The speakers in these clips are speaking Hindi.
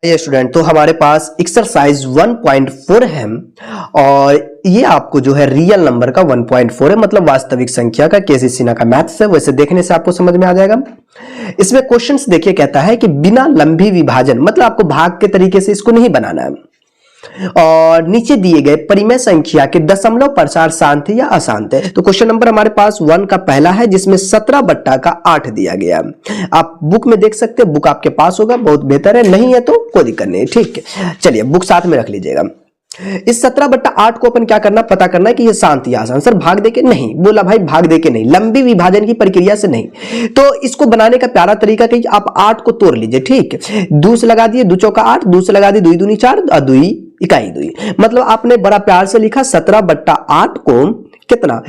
ये स्टूडेंट, तो हमारे पास एक्सरसाइज 1.4 है और ये आपको जो है रियल नंबर का 1.4 है, मतलब वास्तविक संख्या का केसी सिन्हा का मैथ्स है। वैसे देखने से आपको समझ में आ जाएगा। इसमें क्वेश्चंस देखिए, कहता है कि बिना लंबी विभाजन, मतलब आपको भाग के तरीके से इसको नहीं बनाना है, और नीचे दिए गए परिमेय संख्या के दशमलव प्रसार शांत है या अशांत है। तो क्वेश्चन नंबर हमारे पास 1 का पहला है, जिसमें 17/8 दिया गया। आप बुक में देख सकते हैं, बुक आपके पास होगा, बहुत बेहतर है, नहीं है तो कोई दिक्कत नहीं, ठीक है। चलिए बुक साथ में रख लीजिएगा। इस 17/8 को अपन क्या करना, पता करना है कि ये शांत या अशांत। सर भाग देके नहीं, बोला भाई भाग देके नहीं, लंबी विभाजन की प्रक्रिया से नहीं। तो इसको बनाने का प्यारा तरीका कि आप 8 को तोड़ लीजिए, ठीक। 2 से लगा दिए, 2 चौका 8, 2 से लगा दिए 2 दूनी 4 और 2 इकाई 2, मतलब आपने बड़ा प्यार से लिखा 17/8 को कितना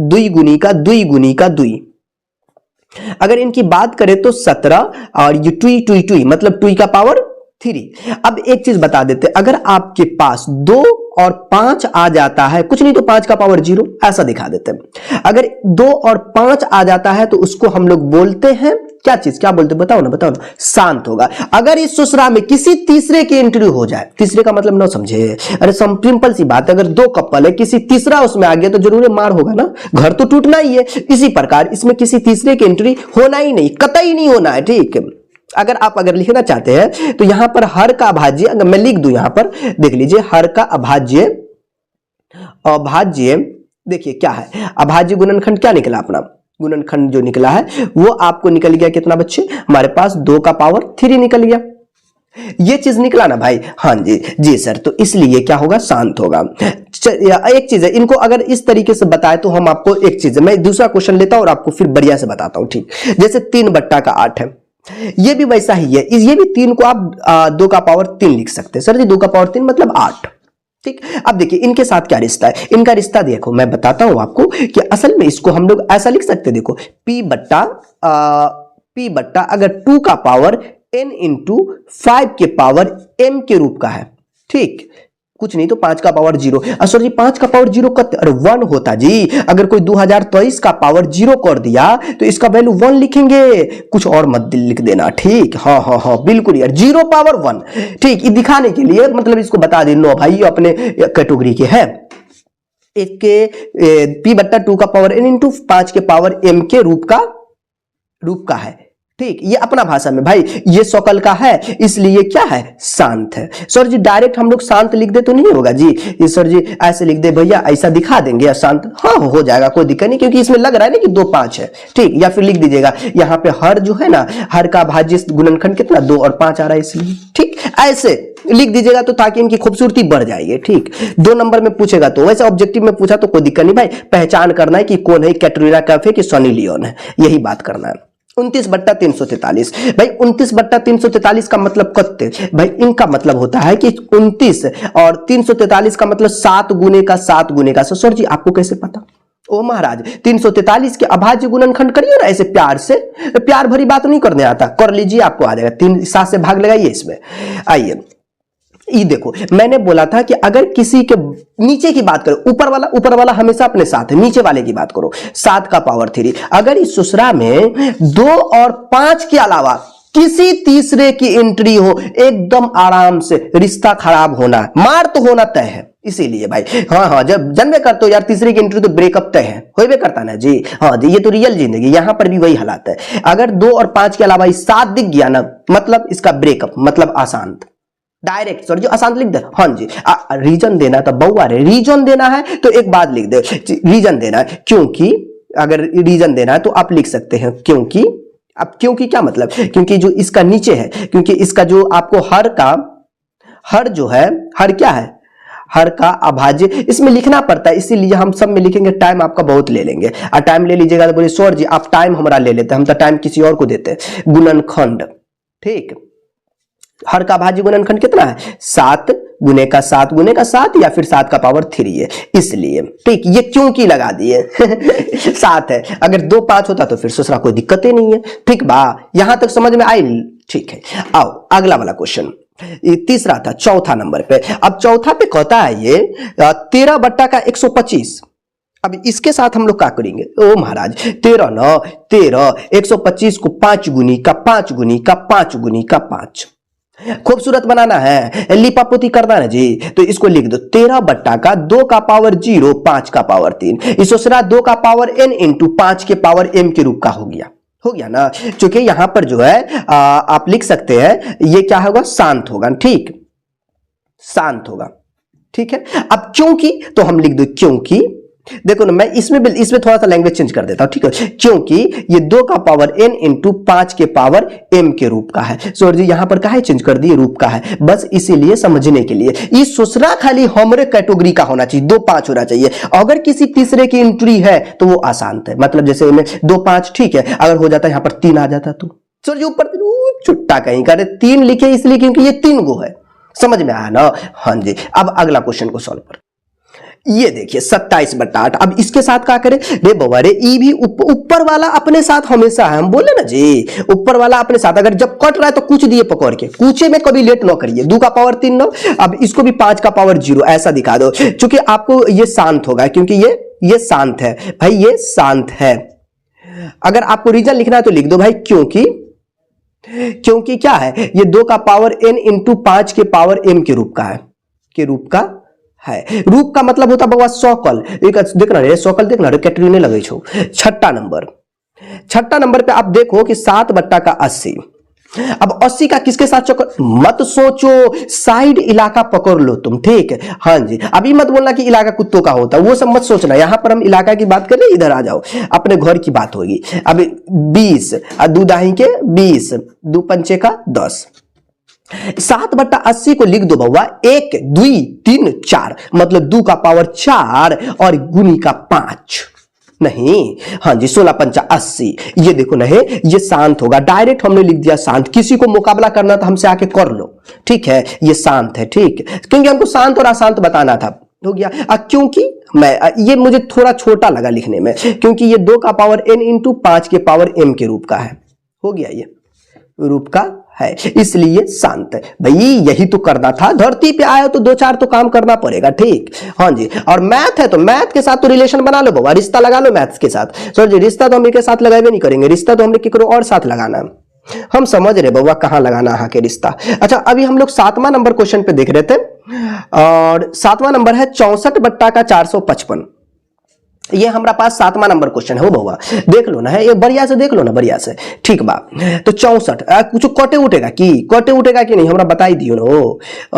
2 गुनी का 2 गुनी का 2। अगर इनकी बात करें तो 17 और ये 2 मतलब 2 का पावर 3। अब एक चीज बता देते, अगर आपके पास 2 और 5 आ जाता है, कुछ नहीं तो 5 का पावर 0 ऐसा दिखा देते हैं। अगर 2 और 5 आ जाता है तो उसको हम लोग बोलते हैं क्या चीज, क्या बोलते, बताओ ना, शांत होगा। अगर इस सुसरा में किसी तीसरे की एंट्री हो जाए, तीसरे का मतलब ना समझे, अरे सिंपल सी बात है, अगर 2 कपल है, किसी तीसरा उसमें आ गया तो जरूर मार होगा ना, घर तो टूटना ही है। इसी प्रकार इसमें किसी तीसरे की एंट्री होना ही नहीं, कतई नहीं होना है, ठीक है। अगर लिखना चाहते हैं तो यहां पर हर का अभाज्य, अगर मैं लिख दूं यहां पर देख लीजिए, हर का अभाज्य, देखिए क्या है, अभाज्य गुणनखंड क्या निकला, अपना गुणनखंड जो निकला है वो आपको निकल गया कितना बच्चे, हमारे पास 2 का पावर 3 निकल गया। ये चीज निकला ना भाई, हाँ जी सर, तो इसलिए क्या होगा, शांत होगा। एक चीज है, इनको अगर इस तरीके से बताए तो हम आपको एक चीज है, मैं दूसरा क्वेश्चन लेता हूं और आपको फिर बढ़िया से बताता हूं, ठीक। जैसे 3/8 है, ये भी वैसा ही है, ये भी 3 को आप 2 का पावर 3 लिख सकते हैं। सर जी 2 का पावर 3 मतलब 8, ठीक। अब देखिए इनके साथ क्या रिश्ता है, इनका रिश्ता देखो, मैं बताता हूं आपको कि असल में इसको हम लोग ऐसा लिख सकते हैं, देखो P बट्टा अगर 2 का पावर n इंटू 5 के पावर m के रूप का है, ठीक, कुछ नहीं तो 5 का पावर 0। सर जी 5 का पावर 0 कत 1 होता जी। अगर कोई 2023 का पावर 0 कर दिया तो इसका वैल्यू 1 लिखेंगे, कुछ और मत लिख देना, ठीक। हाँ बिल्कुल यार, 0 पावर 1, ठीक। ये दिखाने के लिए मतलब इसको बता दे, नो भाई ये अपने कैटेगरी के है। एक के P/2 का पावर n इंटू 5 के पावर m के रूप का है, ठीक। ये अपना भाषा में भाई ये सकल का है, इसलिए क्या है, शांत है। सर जी डायरेक्ट हम लोग शांत लिख दे तो नहीं होगा जी, ये सर जी ऐसे लिख दे भैया, ऐसा दिखा देंगे या शांत, हाँ हो जाएगा, कोई दिक्कत नहीं, क्योंकि इसमें लग रहा है ना कि 2 5 है, ठीक। या फिर लिख दीजिएगा यहाँ पे हर जो है ना, हर का भाज्य गुणनखंड कितना 2 और 5 आ रहा है इसलिए, ठीक। ऐसे लिख दीजिएगा तो ताकि इनकी खूबसूरती बढ़ जाएगी, ठीक। 2 नंबर में पूछेगा तो, वैसे ऑब्जेक्टिव में पूछा तो कोई दिक्कत नहीं भाई, पहचान करना है कि कौन है, कैटरीना कैफ है कि सनी लियोन है, यही बात करना है। 29/343 भाई, 29/343 का मतलब कत्ते भाई, इनका मतलब होता है कि 29 और 343 का मतलब 7 गुने का 7 गुने का। सर जी आपको कैसे पता, ओ महाराज 343 के अभाज्य गुणनखंड करिए ना ऐसे प्यार से, प्यार भरी बात नहीं करने आता, कर लीजिए आपको आ जाएगा। 3 7 से भाग लगाइए इसमें, आइए ये देखो, मैंने बोला था कि अगर किसी के नीचे की बात करो, ऊपर वाला हमेशा अपने साथ है, नीचे वाले की बात करो, 7 का पावर 3। अगर इस सुसरा में 2 और 5 के अलावा किसी तीसरे की एंट्री हो, एकदम आराम से रिश्ता खराब होना, मार तो होना तय है। इसीलिए भाई हाँ जब जन्मे करते हो यार, तीसरे की एंट्री तो ब्रेकअप तय है, होबे करता ना जी, हाँ जी, ये तो रियल जिंदगी, यहां पर भी वही हालात है। अगर 2 और 5 के अलावा 7 दिख गया ना, मतलब इसका ब्रेकअप, मतलब अशांत, डायरेक्ट। सर जो अशांत लिख दे, हाँ जी रीजन देना तो बउआ रे, रीजन देना है तो एक बात लिख दे, रीजन देना है, क्योंकि अगर रीजन देना है तो आप लिख सकते हैं क्योंकि। अब क्योंकि क्या मतलब, क्योंकि जो इसका नीचे है, क्योंकि इसका जो आपको हर जो है, हर क्या है, हर का अभाज्य इसमें लिखना पड़ता है, इसीलिए हम सब में लिखेंगे, टाइम आपका बहुत ले लेंगे। और टाइम ले लीजिएगा तो बोलिए सर जी आप टाइम हमारा ले लेते हैं, हम तो टाइम किसी और को देते हैं। गुणनखंड, ठीक, हर का भाज्य गुणनखंड कितना है, 7 गुने का 7 गुने का 7 या फिर 7 का पावर 3 है, इसलिए, ठीक। ये क्योंकि लगा दिए 7 है, अगर 2 5 होता तो फिर दूसरा कोई दिक्कत ही नहीं है, ठीक बा, यहां तक समझ में आई, ठीक है। आओ अगला वाला क्वेश्चन, ये तीसरा था, चौथा नंबर पे। अब चौथा पे कहता है ये 13/125। अब इसके साथ हम लोग क्या करेंगे, ओ महाराज 13 125 को 5 गुनी का 5 गुनी का 5 गुनी का 5, खूबसूरत बनाना है, लिपापोती करना है जी, तो इसको लिख दो 13 बट्टा का 2 का पावर 0 5 का पावर 3, इसोसरा 2 का पावर n इंटू 5 के पावर m के रूप का हो गया ना। क्योंकि यहां पर जो है आप लिख सकते हैं ये क्या होगा, शांत होगा, ठीक, शांत होगा, ठीक है। अब क्योंकि तो हम लिख दो क्योंकि, देखो ना मैं इसमें थोड़ा सा लैंग्वेज चेंज कर देता हूं, ठीक है, क्योंकि ये 2 का पावर n इंटू 5 के पावर m के रूप का है। सर जी यहां पर काहे चेंज कर दिए, रूप का है, बस इसीलिए समझने के लिए। इस दूसरा खाली हमरे कैटेगरी का होना चाहिए, 2 5 होना चाहिए। अगर किसी तीसरे की एंट्री है तो वो आसान है, मतलब जैसे में 2 5 ठीक है, अगर हो जाता है यहां पर 3 आ जाता तो सर जी ऊपर छुट्टा कहीं करे 3 लिखे इसलिए क्योंकि ये 3 गो है, समझ में आया ना। हाँ जी, अब अगला क्वेश्चन को सॉल्व कर, ये देखिए 27/8। अब इसके साथ क्या करें, रे बाबा रे, ई भी ऊपर वाला अपने साथ हमेशा है, हम बोले ना जी ऊपर वाला अपने साथ, अगर जब कट रहा है तो कुछ दिए पकड़ के, कुछ में कभी लेट ना करिए। 2 का पावर 3 9, अब इसको भी 5 का पावर 0 ऐसा दिखा दो, क्योंकि आपको ये शांत होगा, क्योंकि ये शांत है भाई, ये शांत है। अगर आपको रीजन लिखना है तो लिख दो भाई क्योंकि क्या है, ये 2 का पावर n इंटू 5 के पावर m के रूप का है, रूप का मतलब होता बाबा सकल। एक देखना रे सकल, देखना रे कैटरीने लगे छो। छठा नंबर पे आप देखो कि 7 बट्टा का 80। अब 80 का किसके साथ चक्कर, मत सोचो, साइड इलाका पकड़ लो तुम, ठीक है। हाँ जी, अभी मत बोलना कि इलाका कुत्तों का होता है, वो सब मत सोचना। यहां पर हम इलाका की बात कर रहे हैं, इधर आ जाओ, अपने घर की बात होगी। अब 20 2 दाही के 20, 2 पंचे का 10, 7/80 को लिख दो बउआ 1 2 3 4, मतलब 2 का पावर 4 और गुनी का 5 नहीं, हाँ जी 16 पंचा 80। ये देखो नहीं, ये शांत होगा, डायरेक्ट हमने लिख दिया शांत। किसी को मुकाबला करना तो हमसे आके कर लो, ठीक है, ये शांत है, ठीक, क्योंकि हमको शांत और अशांत बताना था, हो गया। क्योंकि ये मुझे थोड़ा छोटा लगा लिखने में, क्योंकि ये 2 का पावर n इंटू 5 के पावर m के रूप का है, हो गया, ये रूप का है, इसलिए शांत है। भाई यही तो करना था, धरती पे आया तो 2-4 तो काम करना पड़ेगा, ठीक। हाँ जी, और मैथ है तो मैथ के साथ तो रिलेशन बना लो बाबा, रिश्ता लगा लो मैथ्स के साथ। सर जी रिश्ता तो हम इनके साथ लगाए नहीं करेंगे, रिश्ता तो हमने केकरो और साथ लगाना है। हम समझ रहे बाबा कहां लगाना है के रिश्ता। अच्छा, अभी हम लोग 7वां नंबर क्वेश्चन पे देख रहे थे, और 7वां नंबर है 64 बट्टा का 455। ये हमारा पास 7वां नंबर क्वेश्चन है, हो बउआ देख लो ना, है ये बढ़िया से देख लो ना, बढ़िया से, ठीक बा। तो 64 कुछ कटे उठेगा कि नहीं, हमरा बताई दियो ना,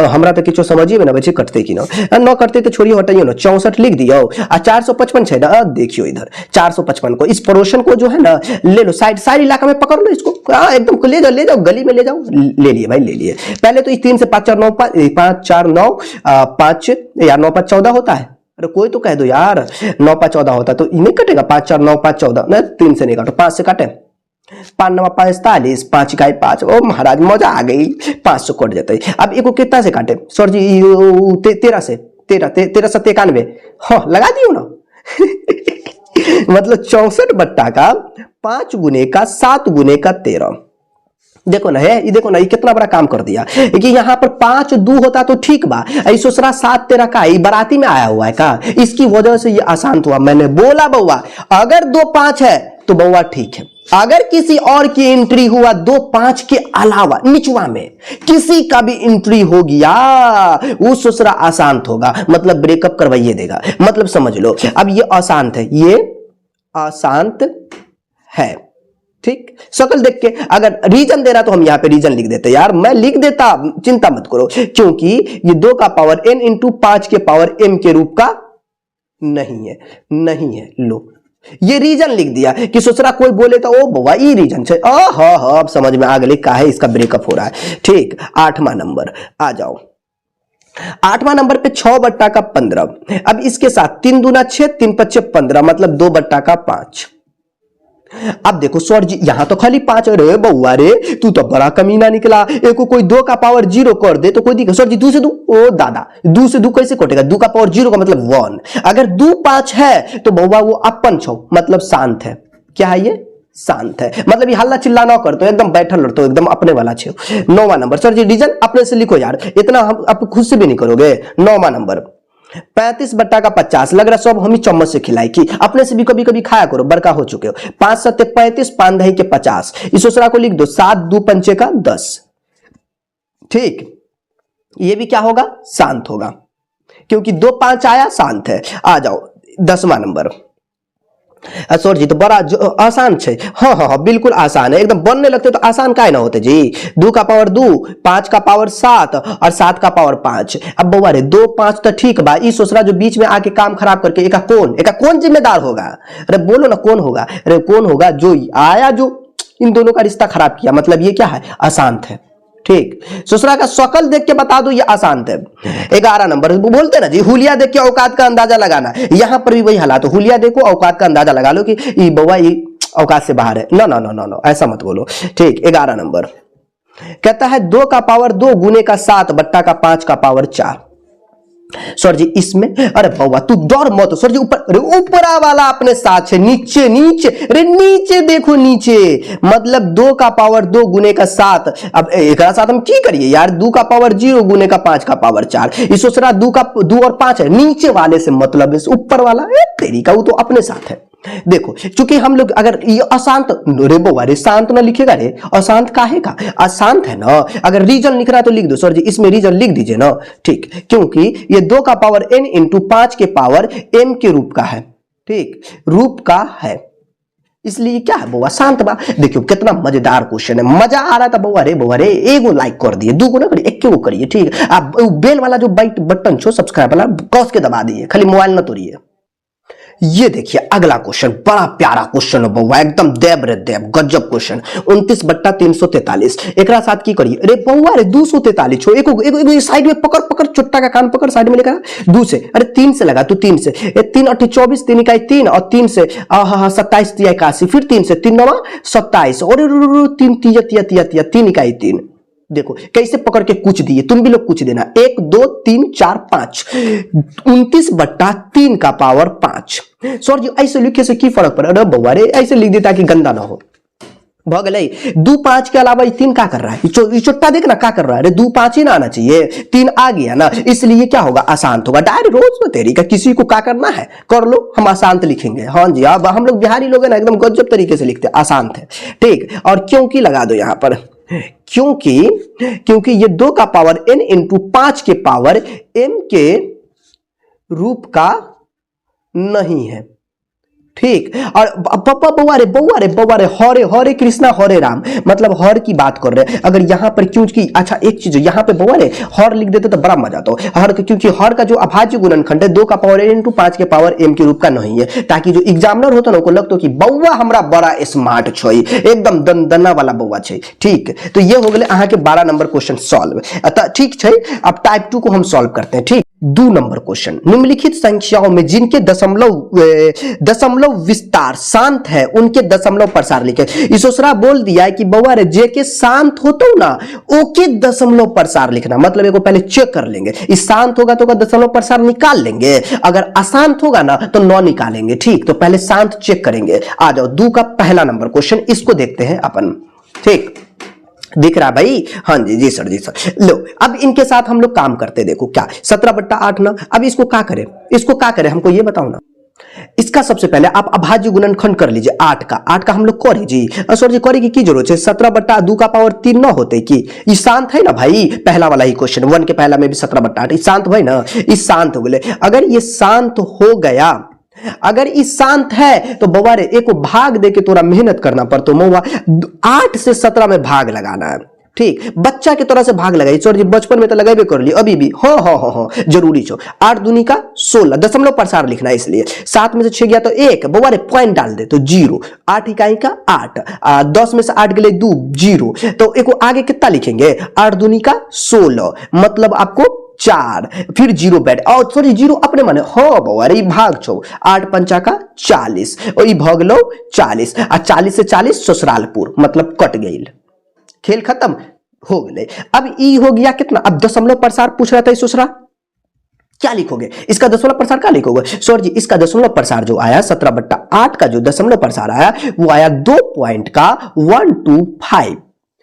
हमरा तो किछो समझिए ना बच्चे, कटते कि ना कटते तो छोड़िए, हटाइयो ना, 64 लिख दियो। आ 455 है ना, देखियो इधर 455 को, इस पड़ोसन को जो है ना ले लो, साइड इलाका में पकड़ लो इसको, एकदम ले जाओ गली में ले जाओ, ले लिए भाई, ले लिए। पहले तो इस 3 से 5 4 9 5 4 9 5 यार 9 5 14 होता है, अरे कोई तो कह दो यार, 9 5 14 होता तो नहीं कटेगा, 5 4 9 5 14 नहीं, 3 से नहीं काटो, 5 से काटे, 5 9 45, 5 इकाई 5, ओ महाराज मजा आ गई, 5 से कट जाता है। अब एक को कितना से काटे सर जी, 13 से 91, हाँ लगा दियो ना मतलब 64 बट्टा का 5 गुने का 7 गुने का 13, देखो ना है, ये देखो ना, ये कितना बड़ा काम कर दिया कि यहाँ पर 5 2 होता तो ठीक बा, ऐसोसरा 7 13 का ये बाराती में आया हुआ है का, इसकी वजह से ये आसान हुआ। मैंने बोला बउआ अगर 2 5 है तो बउआ ठीक है, अगर किसी और की एंट्री हुआ 2 5 के अलावा निचवा में किसी का भी एंट्री हो गया, वो ससुरा अशांत होगा, मतलब ब्रेकअप करवाइए देगा, मतलब समझ लो। अब ये अशांत है, ये अशांत है, ठीक। शकल देख के अगर रीजन दे रहा तो हम यहां पे रीजन लिख देते, यार मैं लिख देता, चिंता मत करो, क्योंकि ये 2 का पावर n इंटू 5 के पावर m के रूप का नहीं है। लो ये रीजन लिख दिया कि सोचरा कोई बोले तो ओ बवा ये रीजन से, हाँ अब समझ में आ गई का है इसका ब्रेकअप हो रहा है, ठीक। 8वां नंबर आ जाओ, 8वां नंबर पे 6 बट्टा का 15। अब इसके साथ 3 दूना 6 3 पच्चे 15, मतलब 2 बट्टा का 5। अब देखो सर जी यहां तो खाली 5, रे बउआ रे तू तो बड़ा कमीना निकला, एक को कोई 2 का पावर 0 कर दे तो कोई दिक्कत, सर जी 2 से 2, ओ दादा 2 से 2 कैसे कटेगा, 2 का पावर 0 का मतलब 1, अगर 2 5 है तो बउआ वो अपन छो, मतलब शांत है। क्या है ये, शांत है, मतलब ये हल्ला चिल्ला ना कर तो एकदम बैठल रहो, तो एकदम अपने वाला छे। 9वां नंबर सर जी रीजन अपने से लिखो यार, इतना हम आप खुद से भी नहीं करोगे। 9वां नंबर 35 बट्टा का 50, लग रहा सब हम ही चम्मच से खिलाई की, अपने से भी कभी कभी खाया करो, बड़का हो चुके हो। 5 7 35, 5 दही के 50, इस दूसरा को लिख दो 7 2 पंचे का 10, ठीक, ये भी क्या होगा, शांत होगा, क्योंकि 2 5 आया, शांत है। आ जाओ 10वां नंबर। सर जी तो बड़ा आसान है। हाँ हाँ हाँ बिल्कुल आसान है, एकदम बनने लगते तो आसान काहे ना होते जी। 2 का पावर 2, 5 का पावर 7 और 7 का पावर 5। अब बउआ रे 2 5 तो ठीक बा, ई सोचरा जो बीच में आके काम खराब करके एका कौन जिम्मेदार होगा? अरे बोलो ना कौन होगा? अरे कौन होगा? जो आया, जो इन दोनों का रिश्ता खराब किया, मतलब ये क्या है, अशांत है। ठीक, ससुरा का शकल देख के बता दो ये अशांत है। 11 नंबर बोलते ना जी, हुलिया देख के औकात का अंदाजा लगाना। यहां पर भी वही हालात, हुलिया देखो औकात का अंदाजा लगा लो कि ये बउआ ये औकात से बाहर है। ना ना ना ना ना ऐसा मत बोलो। ठीक, 11 नंबर कहता है 2 का पावर 2 गुने का 7 बट्टा का 5 का पावर 4। सर जी इसमें, अरे बउआ तू डर मत सर जी, ऊपर, अरे ऊपरा वाला अपने साथ है, नीचे नीचे, अरे नीचे देखो नीचे, मतलब 2 का पावर 2 गुने का 7। अब एक साथ हम की करिए यार, 2 का पावर 0 गुने का 5 का पावर 4। इस सोच 2 और 5 है, नीचे वाले से मतलब है, ऊपर वाला तेरी का वो तो अपने साथ है। देखो चूंकि हम लोग अगर ये अशांत, रे बउआ रे शांत ना लिखेगा रे, अशांत काहे का, अशांत है ना। अगर रीजन लिख रहा है तो लिख दो सर जी, इसमें रीजन लिख दीजिए ना। ठीक, क्योंकि ये 2 का पावर n इंटू 5 के पावर m के रूप का है। ठीक, रूप का है, इसलिए क्या है बउआ, शांत बा। देखियो कितना मजेदार क्वेश्चन है, मजा आ रहा था बउआ रे, एगो लाइक कर दिए, 2 गो ना करिए, 1 गो करिए। ठीक, आप बेल वाला जो बटन छो सब्सक्राइब वाला कस के दबा दिए, खाली मोबाइल ना तोड़िए। ये देखिए अगला क्वेश्चन, बड़ा प्यारा क्वेश्चन है बउआ, एकदम देव रे देव, गजब क्वेश्चन। 29 बट्टा 343 एक साथ की करिए। अरे बउआ रे 243 छो, एक साइड में पकड़ पकड़, चुट्टा का कान पकड़, साइड में लेकर 2 से, अरे 3 से लगा तू, 3 से, 3 8 24, 3 इकाई 3 और 3 से 27 3 81, फिर 3 से 3 9 27 और 3 3 इकाई 3। देखो कैसे पकड़ के कुछ दिए, तुम भी लोग कुछ देना। 1 2 3 4 5, 29 बट्टा 3 का पावर 5। सर जी ऐसे लिखे से की फर्क पड़ा? अरे बउआ रे ऐसे लिख दे ताकि गंदा ना हो। भगले 2 5 के अलावा 3 क्या कर रहा है, ये चुट्टा देख ना क्या कर रहा है। अरे 2 5 ही ना आना चाहिए, 3 आ गया ना, इसलिए क्या होगा, अशांत होगा। डायरेक्ट रोज में तेरी का किसी को क्या करना है कर लो, हम अशांत लिखेंगे। हाँ जी, अब हम लोग बिहारी लोग है ना एकदम गजब तरीके से लिखते हैं, अशांत है। ठीक, और क्योंकि लगा दो यहां पर, क्योंकि ये 2 का पावर n इंटू 5 के पावर m के रूप का नहीं है। ठीक, और बउआ रे हरे हरे कृष्णा हरे राम, मतलब हर की बात कर रहे हैं। अगर यहां पर क्योंकि, अच्छा एक चीज यहां पे बउआ रे हर लिख देते तो बड़ा मजा आता है। हर, क्योंकि हर का जो अभाज्य गुणनखंड है 2 का पावर n इंटू 5 के पावर m के रूप का नहीं है, ताकि जो एग्जामिनर होता ना उनको लगता कि बउआ हमरा बड़ा स्मार्ट छै, एकदम दंदना वाला बउआ छै। ठीक, तो ये हो गए अहाँ के 12 नंबर क्वेश्चन सॉल्व। ठीक है, अब टाइप 2 को हम सॉल्व करते हैं। ठीक, 2 नंबर क्वेश्चन, निम्नलिखित संख्याओं में जिनके दशमलव विस्तार शांत है उनके दशमलव प्रसार लिखे। ईसोसरा बोल दिया है कि बउआ रे जे के शांत होतो ना ओके दशमलव प्रसार लिखना, मतलब इसको पहले चेक कर लेंगे, इस शांत होगा तो दशमलव प्रसार निकाल लेंगे, अगर अशांत होगा ना तो 9 निकालेंगे। ठीक, तो पहले शांत चेक करेंगे। आ जाओ 2 का पहला नंबर क्वेश्चन, इसको देखते हैं अपन। ठीक, दिख रहा भाई? हाँ जी जी सर, जी सर। लो अब इनके साथ हम लोग काम करते, देखो क्या 17 बट्टा 8 ना। अब इसको क्या करें, हमको ये बताओ ना। इसका सबसे पहले आप अभाज्य गुणनखंड कर लीजिए। 8 का हम लोग करे जी, सर जी करे की जरूरत है। 17 बट्टा 2 का पावर 3 ना होते कि ये शांत है ना भाई, पहला वाला ही क्वेश्चन 1 के पहला में भी 17 बट्टा 8 शांत भाई ना, इस शांत हो गए। अगर ये शांत हो गया, अगर इस शांत है तो बउआ रे एक भाग दे के थोड़ा मेहनत करना पड़ता, मौआ 8 से 17 में भाग लगाना है। ठीक, बच्चा की तरह से भाग लगाई। सर जी बचपन में तो लगाबे कर ली, अभी भी हो जरूरी छो। 8 दूनी का 16, दशमलव प्रसार लिखना है, इसलिए 7 में से 6 गया तो 1, बउआ रे पॉइंट डाल दे तो 0। 8 इकाई का 8, 10 में से 8 गए 2, 0। तो एक आगे कितना लिखेंगे, 8 दूनी का 16, मतलब आपको 4, फिर 0 बैठ, और सॉरी 0 अपने माने हो बउआ रे भाग छो। 8 पंचा का 40 और भाग लो 40, और 40 से 40 ससुरालपुर, मतलब कट गई, खेल खत्म हो गए। अब ई हो गया कितना, अब दशमलव प्रसार पूछ रहा था ससुरा, क्या लिखोगे इसका दशमलव प्रसार, क्या लिखोगे सर जी? इसका दशमलव प्रसार जो आया 17 बट्टा 8 का जो दशमलव प्रसार आया वो आया 2 पॉइंट का 125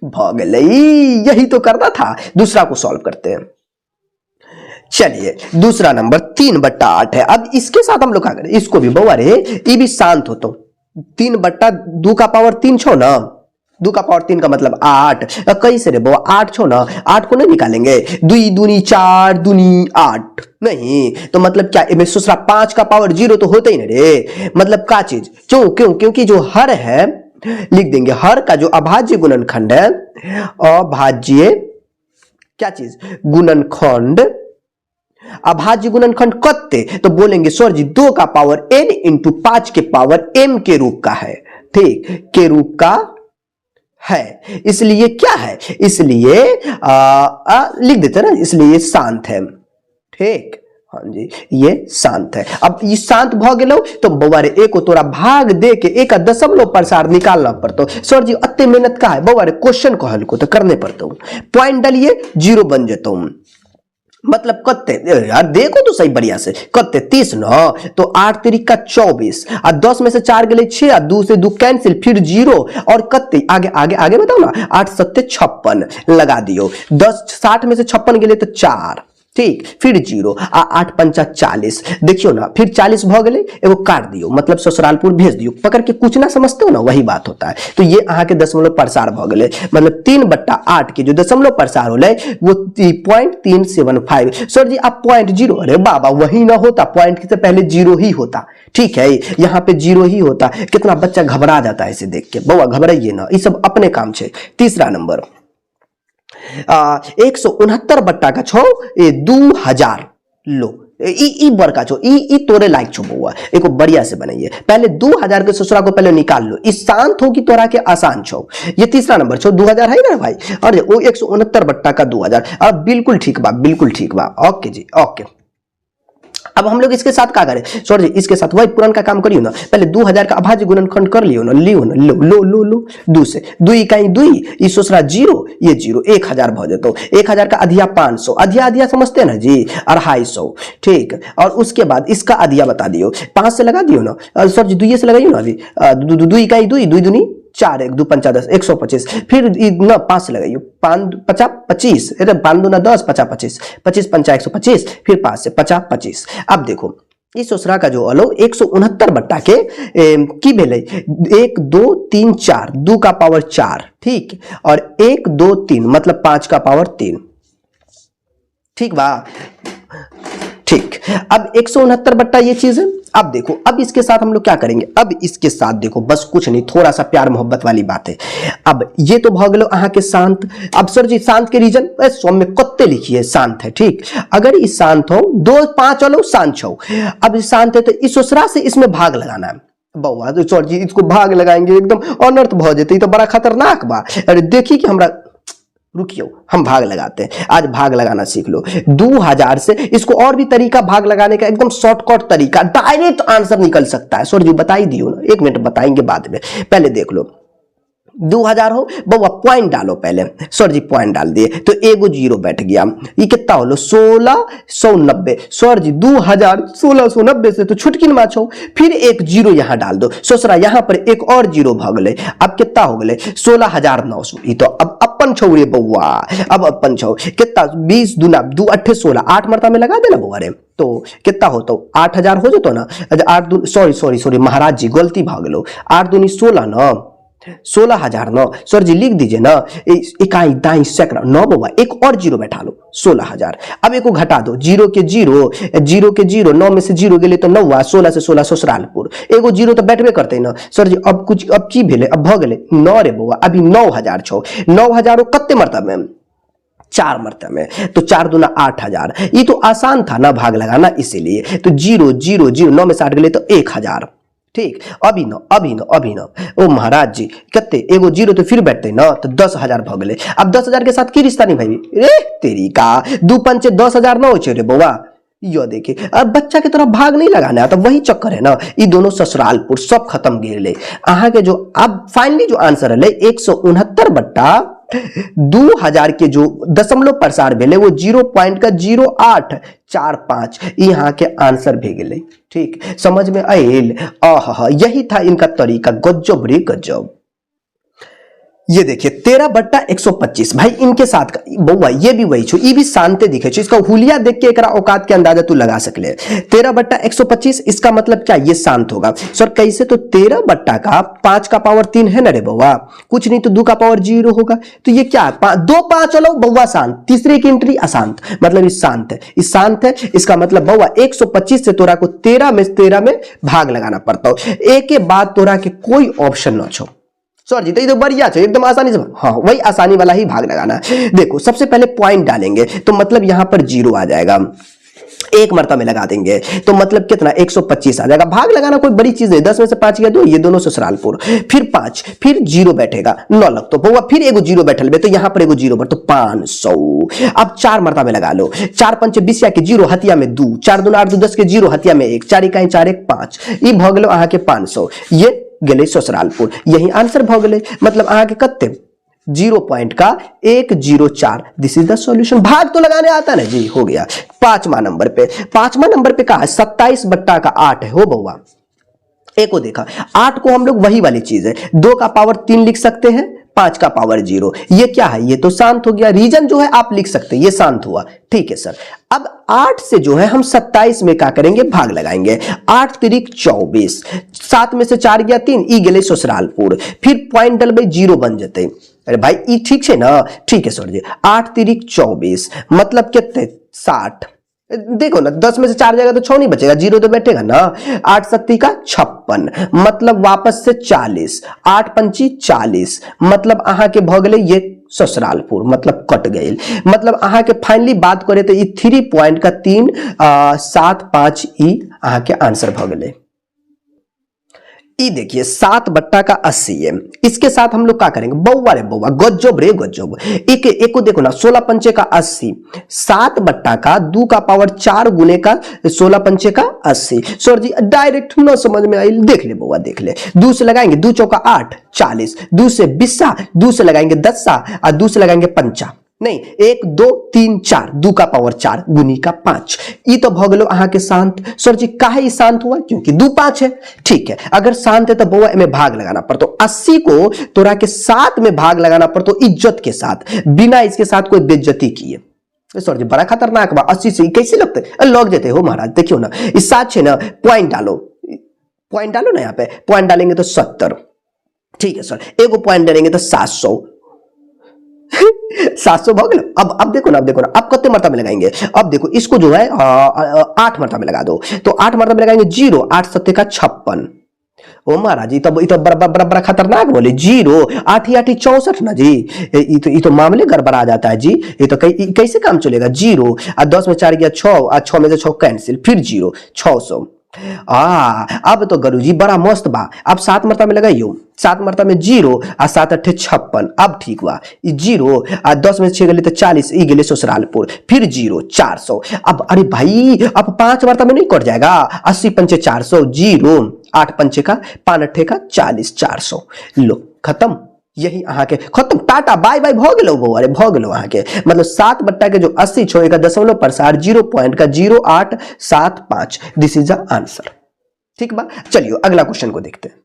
भाग गई। यही तो करना था। दूसरा को सॉल्व करते हैं। चलिए दूसरा नंबर 3 बट्टा 8 है। अब इसके साथ हम लोग क्या करें, इसको भी बउआ रे ये भी शांत हो तो 3 बट्टा 2 का पावर 3 छो ना, 2 का पावर 3 का मतलब 8। कैसे रे बाबा, 8 छो ना, 8 को नहीं निकालेंगे, 2 दूनी 4 दूनी 8 नहीं, तो मतलब क्या इसमें दूसरा 5 का पावर 0 तो होता ही ना रे, मतलब का चीज, क्यों क्यों, क्योंकि जो हर है, लिख देंगे हर का जो अभाज्य गुणनखंड है, अभाज्य क्या चीज, गुणनखंड, अभाज्य गुणनखंड कत्ते, तो बोलेंगे सर जी 2 का पावर n इंटू 5 के पावर m के रूप का है, ठीक, के रूप का है, इसलिए क्या है, इसलिए लिख देते ना, इसलिए शांत है, ठीक, हाँ जी ये शांत है। अब ये शांत भ गेलो तो बउआरे एको तोरा भाग दे के एक दशमलव प्रसार निकालना पड़तो, सर जी अत्ते मेहनत का है बउआरे, क्वेश्चन कहल को तो करने पड़तो, पॉइंट डालिए 0 बन जेतो, मतलब कत्ते यार देखो तो सही बढ़िया से, कत्ते 30 न, तो 8 तिरिका 24 और 10 में से 4 गले 6 और 2 से 2 कैंसिल, फिर 0 और कत्ते आगे आगे आगे बताओ ना, 8 सत्ते 56 लगा दियो, 10 60 में से 56 गले तो 4, ठीक, फिर 0 आ 8 पंचा 40, देखियो ना, फिर 40 भ गेले, एगो काट दियो, मतलब ससुरालपुर भेज दियो, पकड़ के कुछ ना समझते हो ना, वही बात होता है। तो ये अहाँ के दशमलव प्रसार भ गेले, मतलब 3/8 के जो दशमलव प्रसार होले वो 0.375। सर जी आप 0.0, अरे बाबा वही ना होता, पॉइंट से पहले 0 ही होता, ठीक है, यहाँ पे 0 ही होता। कितना बच्चा घबरा जाता है इसे देख के, बउआ घबराइए ना, ये सब अपने काम छे। तीसरा नंबर 169 का छो, 2000 लो, ई बड़का छो, ई तोरे लायक छो बउआ, एको बढ़िया से बनाइए, पहले 2000 के ससुरा को पहले निकाल लो, इस शांत हो कि तोरा के आसान छो। ये तीसरा नंबर छो, 2000 है ना भाई, और वो 169 का 2000, अब बिल्कुल ठीक बा, बिल्कुल ठीक बा, ओके जी ओके। अब हम लोग इसके साथ क्या करें, सॉरी इसके साथ वही पुरान का काम करियो ना, पहले 2000 का अभाज्य गुणनखंड कर लियो ना, लियो ना, लो लो लो लो 2 से 2 इकाई 2, ये दूसरा 0, ये 0, 1000 भ जेतो, 1000 का अधिया 500, अधिया अधिया समझते हैं ना जी, 250, ठीक, और उसके बाद इसका अधिया बता दियो, 5 से लगा दियो ना, सर जी 2 से लगाइयो ना, अभी 2 इकाई 2, 2 दूनी 4, 1 2 5 10, 125, फिर न 5 से लगाइयो, 5 50 25, 5 दूना 10, 50 25, 25 पंचा 125, फिर 5 से 50 25। अब देखो इस दूसरा का जो अलो 169 के की भेले 1 2 3 4, 2 का पावर 4, ठीक, और 1 2 3 मतलब 5 का पावर 3, ठीक बा, ठीक। अब 169 ये चीज है। अब देखो, अब इसके साथ हम लोग क्या करेंगे, अब इसके साथ देखो बस कुछ नहीं, थोड़ा सा प्यार मोहब्बत वाली बात है। अब ये तो भाग लो अहाँ के शांत। अब सर जी शांत के रीजन सौम्य कत्ते लिखिए, शांत है, ठीक। अगर इस शांत हो 2 5 वालों शांत छो, अब शांत है तो इस दूसरा से इसमें भाग लगाना है बउआ, तो सर जी इसको भाग लगाएंगे एकदम अनर्थ भ जेते, तो बड़ा खतरनाक बा। अरे देखी कि हमरा, रुकियो हम भाग लगाते हैं, आज भाग लगाना सीख लो। 2000 से इसको और भी तरीका भाग लगाने का, एकदम शॉर्टकट तरीका, डायरेक्ट आंसर निकल सकता है। सर जी बता ही दियो ना, 1 मिनट बताएंगे बाद में, पहले देख लो। 2000 हो बउआ, पॉइंट डालो पहले, सर जी पॉइंट डाल दिए तो एगो 0 बैठ गया, ये कितना होलो 1690। सर जी 2000 1690 से तो छुटकिन माछो, फिर एक 0 यहाँ डाल दो, सोचरा यहाँ पर एक और 0 भ गए, अब कितना हो गए 16900। ये तो अब अपन छौ रे बउआ, अब अपन छौ कितना 20 दूना 2 8 16, 8 मरता में लगा देना बउआ रे, तो कितना होता 8000 हो जतो ना। 8 दूनी सॉरी महाराज जी गलती भाग लो, 8 दूनी 16 ना, 16000 9। सर जी लिख दीजिए ना, इकाई दाई सैकड़ा 9 बउआ, एक और 0 बैठा लो 16000। अब एक को घटा दो, 0 के 0 9 में से 0 गेले तो 9, 16 से 16 ससुरालपुर, एगो 0 तो बैठबे करते ना। सर जी अब कुछ, अब की भेले, अब भ गेले 9 रे बउआ, अभी 9000 छो, 9000 कत्ते मरतबा में 4 मरतबा में, तो 4 दूना 8000। ये तो आसान था ना भाग लगाना, इसीलिए तो 0 0 0 9 में 60 गेले तो 1000, ठीक। अभी न ओ महाराज जी कत्ते एगो 0 तो फिर बैठते ना, तो 10000 भ गए। अब 10000 के साथ की रिश्ता नहीं भाई रे तेरी का, 2 पंचे 10000 न हो रे बउआ। यो देखिए अब बच्चा के तरफ भाग नहीं लगाना है, तो वही चक्कर है ना, ये दोनों ससुरालपुर सब खत्म गिरले। अहाँ के जो अब फाइनली जो आंसर है 169/2000 के जो दशमलव प्रसार भेले वो 0.0845 यहाँ के आंसर भे गेले, ठीक। समझ में आयल, यही था इनका तरीका, गजब रे गजब। ये देखिए 13/125 भाई इनके साथ का बउआ ये भी वही छो, ये भी शांति दिखे छो, इसका हुलिया देख के एकरा औकात के अंदाजा तू लगा सकले। 13/125 इसका मतलब क्या, ये शांत होगा सर कैसे, तो 13 का 5 का पावर 3 है ना रे बउआ, कुछ नहीं तो 2 का पावर 0 होगा, तो ये क्या है 2 5 चलो बउआ शांत, तीसरे की एंट्री अशांत, मतलब इस शांत है, इस शांत है, इसका मतलब बउआ 125 से तोरा को 13 में भाग लगाना पड़ता हो, एक के बाद तोरा के कोई ऑप्शन न छो सर जी, तो ये तो बढ़िया है एकदम आसानी से, हाँ वही आसानी वाला ही भाग लगाना है। देखो सबसे पहले पॉइंट डालेंगे तो मतलब यहां पर 0 आ जाएगा, एक मरतबा में लगा देंगे तो मतलब कितना 125 आ जाएगा। भाग लगाना कोई बड़ी चीज नहीं, 10 में से 5 गया 2, ये दोनों ससुरालपुर, फिर 5, फिर 0 बैठेगा 9 लग तो बउआ, फिर एगो 0 बैठल बे तो यहां पर एगो 0 तो 500। अब 4 मरतबा में लगा लो, 4 5 20 के 0 हतिया में 2, 4 2 8 2 10 के 0 हतिया में 1, 4 इकाई 4 1 5, ई भ गेलो अहां के 500, ये गेले ससुरालपुर, यही आंसर भ गेले, मतलब अहां के कत्ते 0 पॉइंट का 104, दिस इज द सॉल्यूशन। भाग तो लगाने आता ना जी, हो गया। पांचवा नंबर पे कहा 27/8 है हो बउआ, एको देखा 8 को हम लोग वही वाली चीज है, 2 का पावर 3 लिख सकते हैं, 5 का पावर 0, ये क्या है, ये तो शांत हो गया, रीजन जो है आप लिख सकते हैं, ये शांत हुआ, ठीक है सर। अब 8 से जो है हम 27 में क्या करेंगे, भाग लगाएंगे, 8 तिरिक 24, 7 में से 4 गया 3, ई गेले ससुरालपुर, फिर पॉइंट डलबे 0 बन जते, अरे भाई ई ठीक है ना, ठीक है सर जी। 8 तिरिक 24 मतलब कितने 60, देखो ना 10 में से 4 जाएगा तो 6 नहीं बचेगा, 0 तो बैठेगा ना, 8 सत्ती का 56 मतलब वापस से 40, 8 पंची 40 मतलब अहां के भ गेले ये ससुरालपुर, मतलब कट गए, मतलब अहां के फाइनली बात करे तो ई 3 पॉइंट का 3 7 5 ई अहां के आंसर भ गेले। ई देखिए 7/80 है, इसके साथ हम लोग क्या करेंगे बउआ रे बउआ, गजब रे गजब, एक को देखो ना 16 पंचे का 80, 7/2 का पावर 4 गुने का 16 पंचे का 80, सर जी डायरेक्ट ना समझ में आई, देख ले बउआ देख ले, 2 से लगाएंगे 2 चौका 8 40, 2 से 20, 2 से लगाएंगे 10 और 2 से लगाएंगे 5 नहीं, 1 2 3 4, 2 का पावर 4 गुनी का 5, ई तो भ गेलो अहां के शांत। सर जी काहे शांत हुआ, क्योंकि 2 5 है, ठीक है, अगर शांत है तो बउआ में भाग लगाना पड़तो, 80 को तोरा के 7 में भाग लगाना पड़तो इज्जत के साथ, बिना इसके साथ कोई बेइज्जती किए। सर जी बड़ा खतरनाक बा, 80 से कैसे लगते लग जाते हो महाराज, देखियो ना इस 7 है ना, पॉइंट डालो ना, यहाँ पे पॉइंट डालेंगे तो 70, ठीक है सर, एगो पॉइंट डालेंगे तो 700 700 भाग लो। अब देखो ना अब कितने मरतबा में लगाएंगे, अब देखो इसको जो है 8 मरतबा में लगा दो, तो 8 मरतबा में लगाएंगे 0, 8 सत्ते का 56, ओ महाराज जी तब तो बड़ा खतरनाक बोले, 0 8 8 64 ना जी, ये तो मामले गड़बड़ा जाता है जी, ये तो कैसे काम चलेगा, 0 और 10 में 4 गया 6 और 6 में से 6 कैंसिल, फिर 0 600। अब तो गुरुजी बड़ा मस्त बा, अब 7 मरतबा में लगाइयो, 7 मरतबा में 0 और 7 8 56, अब ठीक हुआ, 0 और 10 में 6 गले तो 40, ई गेले ससुरालपुर, फिर 0 400। अब अरे भाई अब 5 मरतबा में नहीं कट जाएगा, 80 पंचे 400, 0 8 पंचे का 5 8 का 40 400, लो खत्म, यही अहां के खत्म, टाटा बाय बाय भ गेलो बउआ रे भ गेलो अहां के, मतलब 7 के जो 80 छोड़े का दशमलव प्रसार 0 पॉइंट का 0875, दिस इज द आंसर, ठीक बा। चलिए अगला क्वेश्चन को देखते हैं।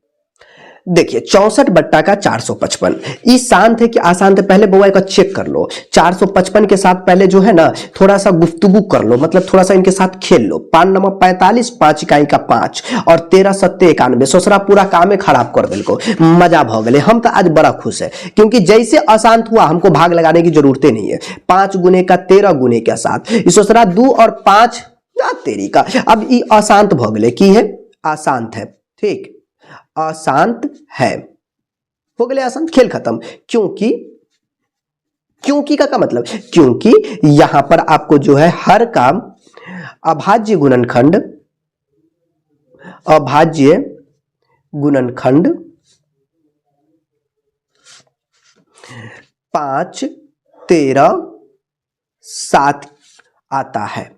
देखिए 64 का 455, ये शांत है कि आसान है, पहले बउआ का चेक कर लो, 455 के साथ पहले जो है ना थोड़ा सा गुफ्तगू कर लो, मतलब थोड़ा सा इनके साथ खेल लो, 5 9 45, 5 इकाई का 5 और 13 7 91, ससुरा पूरा काम खराब कर दिल को, मजा भ गए, हम तो आज बड़ा खुश है, क्योंकि जैसे अशांत हुआ हमको भाग लगाने की जरूरत नहीं है, 5 गुने का 13 गुने के साथ, ससुरा 2 और 5 तेरी का, अब ये अशांत भ गए की है, अशांत है, ठीक अशांत है, हो गया अशांत, खेल खत्म, क्योंकि का मतलब, क्योंकि यहां पर आपको जो है हर काम अभाज्य गुणनखंड 5 13 7 आता है,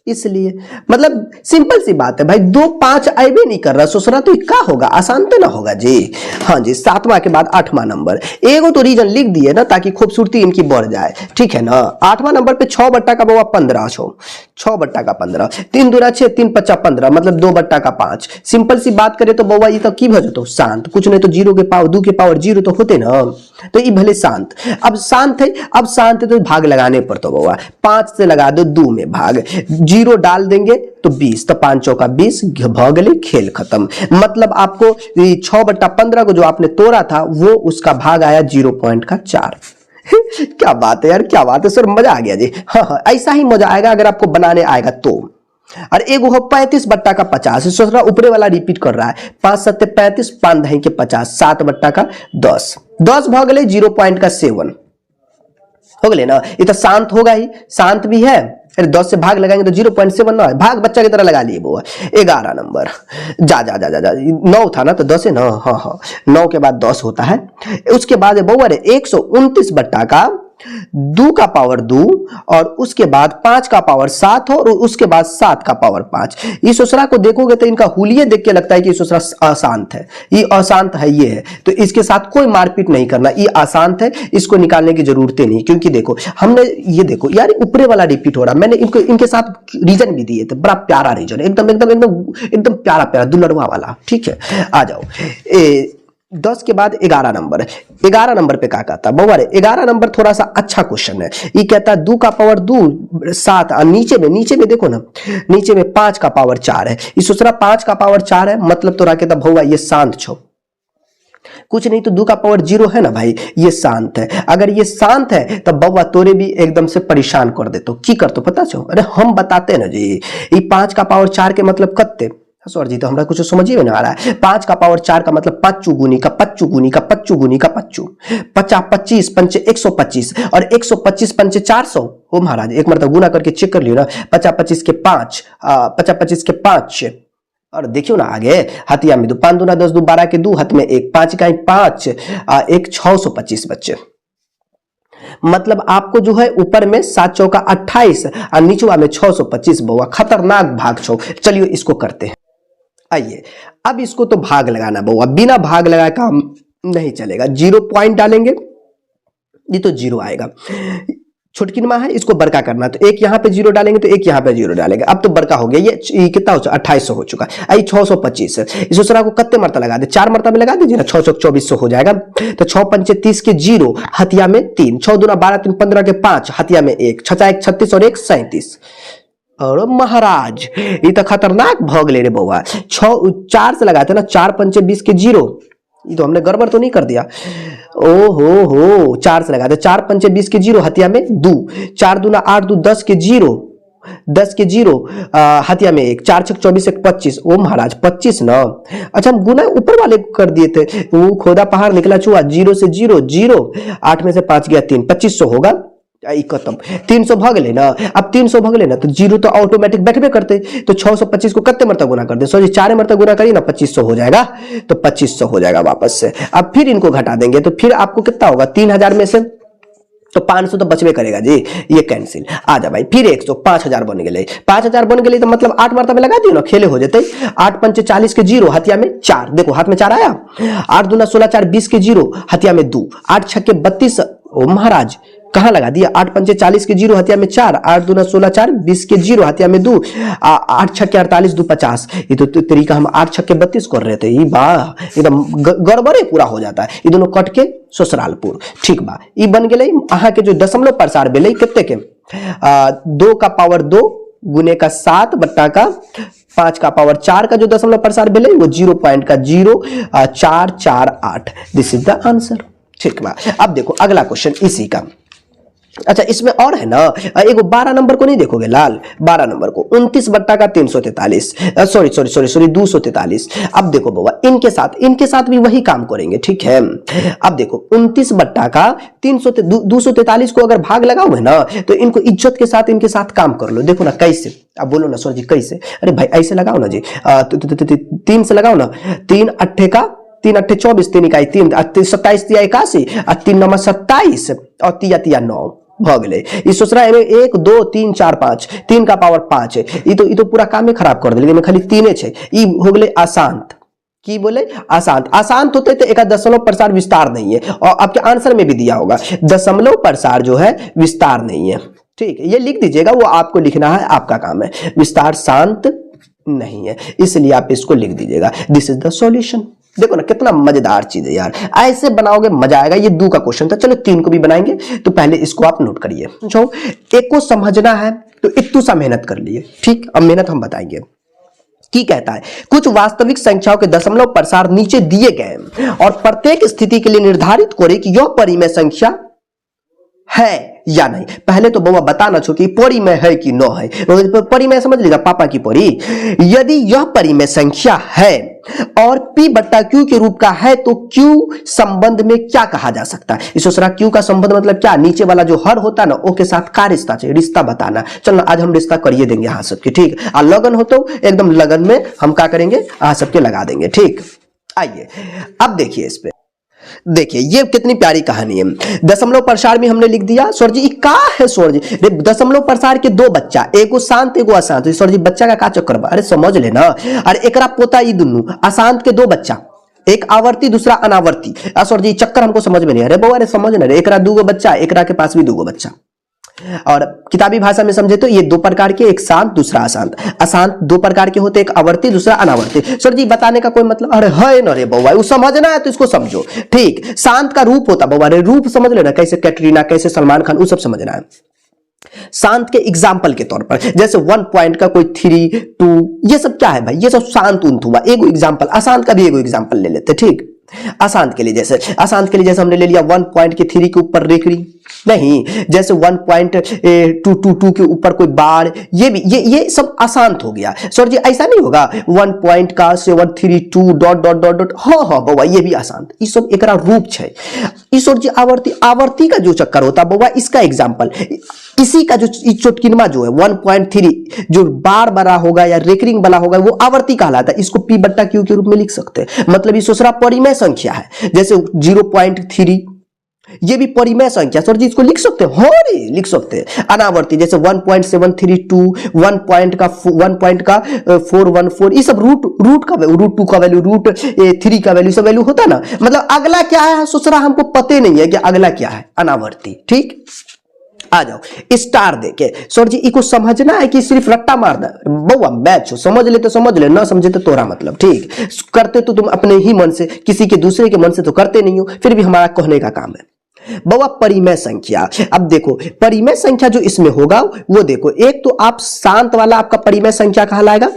इसलिए मतलब सिंपल सी बात है भाई, 2 5 आइबे नहीं कर रहा ससुरा, तो क्या होगा, आसान तो ना होगा जी। हाँ जी 7वां के बाद 8वां नंबर, एगो तो रीजन लिख दिए ना ताकि खूबसूरती इनकी बढ़ जाए, ठीक है ना। 8वां नंबर पे 6 का बउआ 15 छो, 6 का 15, 3 दूना 6 3 5 15 मतलब 2 का 5, सिंपल सी बात करें तो बउआ ये तो की भजतो शांत, कुछ नहीं तो 0 के पावर 2 के पावर 0 तो होते ना, तो ये भले शांत, अब शांत है, अब शांत है तो भाग लगाने पर तो होगा 5 से लगा दो 2 में भाग, 0 डाल देंगे तो 20, तो 5 चौका 20, भगले खेल खत्म। मतलब आपको 6/15 को जो आपने तोड़ा था वो उसका भाग आया 0.4। क्या बात है यार, क्या बात है सर, मजा आ गया जी। हाँ हाँ, ऐसा ही मजा आएगा अगर आपको बनाने आएगा तो। और एक हो 35/50, सोच रहा ऊपरे वाला रिपीट कर रहा है, 5 7 35, 5 दही के 50, 7/10, 10 भाग ले 0.7 हो गए ना। ये तो शांत होगा ही, शांत भी है, फिर 10 से भाग लगाएंगे तो 0.7 ना है, भाग बच्चा की तरह लगा लिए वो। 11 नंबर, जा जा जा जा जा 9 था ना तो 10 है ना, हाँ हाँ 9 के बाद 10 होता है। उसके बाद बउआ 129 2 का पावर 2 और उसके बाद 5 का पावर 7 हो और उसके बाद 7 का पावर 5। इस ससुरा को देखोगे तो इनका हुलिये देख के लगता है कि ससुरा अशांत है, ये अशांत है, ये है, तो इसके साथ कोई मारपीट नहीं करना, ये अशांत है, इसको निकालने की जरूरत ही नहीं। क्योंकि देखो हमने ये देखो यार ऊपरे वाला रिपीट हो रहा, मैंने इनको इनके साथ रीजन भी दिए थे, बड़ा प्यारा रीजन, एकदम एकदम एकदम एकदम प्यारा प्यारा दुलड़वा वाला। ठीक है, आ जाओ 10 के बाद 11 नंबर, 11 नंबर पे क्या कहता है बउआ रे, 11 नंबर थोड़ा सा अच्छा क्वेश्चन है। ये कहता है 2 का पावर 2 7, और नीचे में देखो ना, नीचे में 5 का पावर 4 है, ये सोच रहा 5 का पावर 4 है, मतलब तो कहता भौवा ये शांत छो, कुछ नहीं तो 2 का पावर 0 है ना भाई, ये शांत है। अगर ये शांत है तब बउआ तोरे भी एकदम से परेशान कर दे, तो की कर तो पता छो, अरे हम बताते ना जी, ये 5 का पावर 4 के मतलब कत्ते सर जी, तो हमरा कुछ समझ ही में नहीं आ रहा है। 5 का पावर 4 का मतलब 5 गुनी का 5 गुनी का 5 गुनी का 5 25 पंचे 125 और 125 पंचे 400। ओ महाराज एक मतलब गुना करके चेक कर लियो ना, 50 के 5 50 के 5 और देखियो ना आगे हथिया में 2 5 दूना 10 2 12 के 2 हाथ में 1 5 का 5 1 625 बच्चे। मतलब आपको जो है ऊपर में 7 चौका 28 और नीचवा में 625 बउआ, खतरनाक भाग छो। चलिए इसको करते हैं, आइए अब इसको तो भाग लगाना बउआ, बिना भाग लगाए काम नहीं चलेगा। 0 पॉइंट डालेंगे, ये तो 0 आएगा। छुटकी मा है, इसको बड़का करना, तो एक यहाँ पे 0 डालेंगे तो एक यहाँ पे 0 डालेंगे, अब तो बड़का हो गया। ये कितना हो चुका 2800 हो चुका है, 625 है। इस दूसरा को कितने मरता लगा दे, 4 मरता में लगा दीजिए ना, 6 2400 हो जाएगा। तो 6 पंचे 30 के 0 हथिया में 3, 6 दूना 12 3 15 के 5 हथिया में 1 6 1 36 और 1 37। और महाराज ये तो खतरनाक भाग ले रे बउआ, 4 से लगाते ना, 4 पंचे 20 के 0, ये तो हमने गड़बड़ तो नहीं कर दिया। ओ हो 4 से लगाते, 4 पंचे 20 के 0 हथिया में 2, 4 दूना 8 2 10 के 0 10 के 0 हथिया में 1, 4 6 24 1 25। ओ महाराज 25 ना, अच्छा हम गुना ऊपर वाले को कर दिए थे, वो खोदा पहाड़ निकला चुहा, 0 से 0 0 8 में से 5 गया 3, 2500 होगा। खत्म, 300 भाग लेना, अब 300 भाग लेना तो 0 तो ऑटोमेटिक बैठबे करते, तो 625 को कितने मरतबा गुना कर दे, सॉरी 4 मरतबा गुना करिए ना, 2500 हो जाएगा, तो 2500 हो जाएगा वापस से। अब फिर इनको घटा देंगे तो फिर आपको कितना होगा, 3000 में से तो 500 तो बचबे करेगा जी, ये कैंसिल। आ जा भाई फिर 100, 5000 बन गए, 5000 बन गए तो मतलब 8 मरतबा लगा दियो ना, खेले हो जाते। 8 पंचे 40 के 0 हथिया में 4, देखो हाथ में 4 आया, 8 दूना 16 4 20 के 0 हथिया में 2, 8 6 के 32। ओ महाराज कहां लगा दिया, 8 पंचे 40 के 0 हथिया में 4, 8 दूना 16 4 20 के 0 हथिया में 2, 8 6 के 48 2 50। ये तो तरीका हम 8 6 के 32 कर रहे थे, ये वाह एकदम गड़बड़े पूरा हो जाता है। ये दोनों कट के ससुरालपुर, ठीक बा। ये बन गए अहाँ के जो दशमलव प्रसार भेले कितने के, 2 का पावर 2 गुने का 7 बट्टा का 5 का पावर 4 का जो दशमलव प्रसार भेले वो 0.0448। दिस इज द आंसर, ठीक बा। अब देखो अगला क्वेश्चन इसी का, अच्छा इसमें और है ना, एगो 12 नंबर को नहीं देखोगे लाल, 12 नंबर को 29 बट्टा का 343, सॉरी 243। अब देखो बाबा इनके साथ भी वही काम करेंगे, ठीक है। अब देखो 29 बट्टा का 243 को अगर भाग लगाओगे ना तो इनको इज्जत के साथ इनके साथ काम कर लो। देखो ना कैसे, अब बोलो ना सर जी कैसे, अरे भाई ऐसे लगाओ ना जी, 3 से लगाओ ना, 3 अट्ठे का 3 अट्ठे 24 3 इकाई 3 27 तिया 81 और 3 9 27 और तिया तिया 9 भगले। इस सोच रहा है 1 2 3 4 5, 3 का पावर 5 है, ये तो पूरा काम में खराब कर दिले, खाली 3 है, ये हो गए अशांत। की बोले अशांत होते तो एक दशमलव प्रसार विस्तार नहीं है, और आपके आंसर में भी दिया होगा दशमलव प्रसार जो है विस्तार नहीं है, ठीक है। ये लिख दीजिएगा, वो आपको लिखना है, आपका काम है। विस्तार शांत नहीं है, इसलिए आप इसको लिख दीजिएगा। This is the solution. देखो ना कितना मजेदार चीज है यार, ऐसे बनाओगे मजा आएगा। ये 2 का क्वेश्चन था, चलो 3 को भी बनाएंगे। तो पहले इसको आप नोट करिए। समझो, एक को समझना है तो इतू सा मेहनत कर लिए, ठीक। अब मेहनत हम बताएंगे की कहता है कुछ वास्तविक संख्याओं के दशमलव प्रसार नीचे दिए गए और प्रत्येक स्थिति के लिए निर्धारित करें कि यह परिमेय संख्या है या नहीं। पहले तो बउआ बताना छो कि परिमेय है कि न है। परिमेय समझ लीजिएगा, पापा की परी। यदि यह परिमेय संख्या है और P बट्टा Q के रूप का है तो Q संबंध में क्या कहा जा सकता है। इस दूसरा Q का संबंध मतलब क्या, नीचे वाला जो हर होता है ना, ओ के साथ का रिश्ता चाहिए, रिश्ता बताना। चलो आज हम रिश्ता करिए देंगे यहाँ सबके, ठीक। और लगन हो तो एकदम लगन में हम क्या करेंगे, यहाँ सबके लगा देंगे, ठीक। आइए अब देखिए इस पे, देखिए ये कितनी प्यारी कहानी है। दशमलव प्रसार में हमने लिख दिया। सर जी का है सर जी, दशमलव प्रसार के 2 बच्चा, एगो शांत एगो अशांत। सर जी बच्चा का चक्कर बा, अरे समझ लेना। अरे एकरा पोता ई दुनू, अशांत के 2 बच्चा, एक आवर्ती दूसरा अनावर्ती। सर जी चक्कर हमको समझ में नहीं। अरे बउआ अरे समझ ना रे, एकरा 2 बच्चा, एकरा के पास भी 2 बच्चा। और किताबी भाषा में समझे तो ये 2 प्रकार के, एक शांत दूसरा अशांत। अशांत 2 प्रकार के होते, एक आवर्ती दूसरा अनावर्ती। सर जी बताने का कोई मतलब, अरे है ना रे बउआ, वो समझना है तो इसको समझो, ठीक। शांत का रूप होता बउआ, रे रूप समझ लेना, कैसे कैटरीना, कैसे सलमान खान, वो सब समझना है। शांत के एग्जाम्पल के तौर पर जैसे 1 पॉइंट का कोई 3, 2, ये सब क्या है भाई, ये सब शांत उंत हुआ। एगो एग्जाम्पल, अशांत का भी एगो एग्जाम्पल ले लेते, ठीक। अशांत के लिए जैसे हमने ले लिया 1 पॉइंट के 3 के ऊपर रेकड़ी, नहीं जैसे 1.222 के ऊपर कोई बार, ये भी ये सब अशांत हो गया। सर जी ऐसा नहीं होगा 1 पॉइंट का 732 डॉट डॉट डॉट डॉट, हाँ बउआ ये भी अशांत। ये सब एकरा रूप है। इस सर जी आवर्ती का जो चक्कर होता बउआ, इसका एग्जाम्पल इसी का जो चुटकिनमा जो है 1.3 जो बार बड़ा होगा या रेकरिंग वाला होगा वो आवर्ती कहलाता है। इसको P बट्टा Q के रूप में लिख सकते हैं, मतलब ये दूसरा परिमेय संख्या है। जैसे 0.3 ये भी परिमेय संख्या, सर जी इसको लिख सकते हैं, हाँ रे लिख सकते हैं। अनावर्ती जैसे 1.732, 1 पॉइंट का 414, ये सब रूट का रूट 2 का वैल्यू, रूट 3 का वैल्यू, सब वैल्यू होता है ना। मतलब अगला क्या है सोचरा हमको पते नहीं है कि अगला क्या है, अनावर्ती, ठीक। आ जाओ स्टार देके, सर जी इसको समझना है कि सिर्फ रट्टा मारना। बउआ मैच हो, समझ ले तो समझ ले, ना समझे तो तोरा मतलब, ठीक। करते तो तुम अपने ही मन से, किसी के दूसरे के मन से तो करते नहीं हो, फिर भी हमारा कहने का काम है। बउआ परिमेय संख्या, अब देखो परिमेय संख्या जो इसमें होगा वो देखो, एक तो आप शांत वाला आपका परिमेय संख्या कहलाएगा,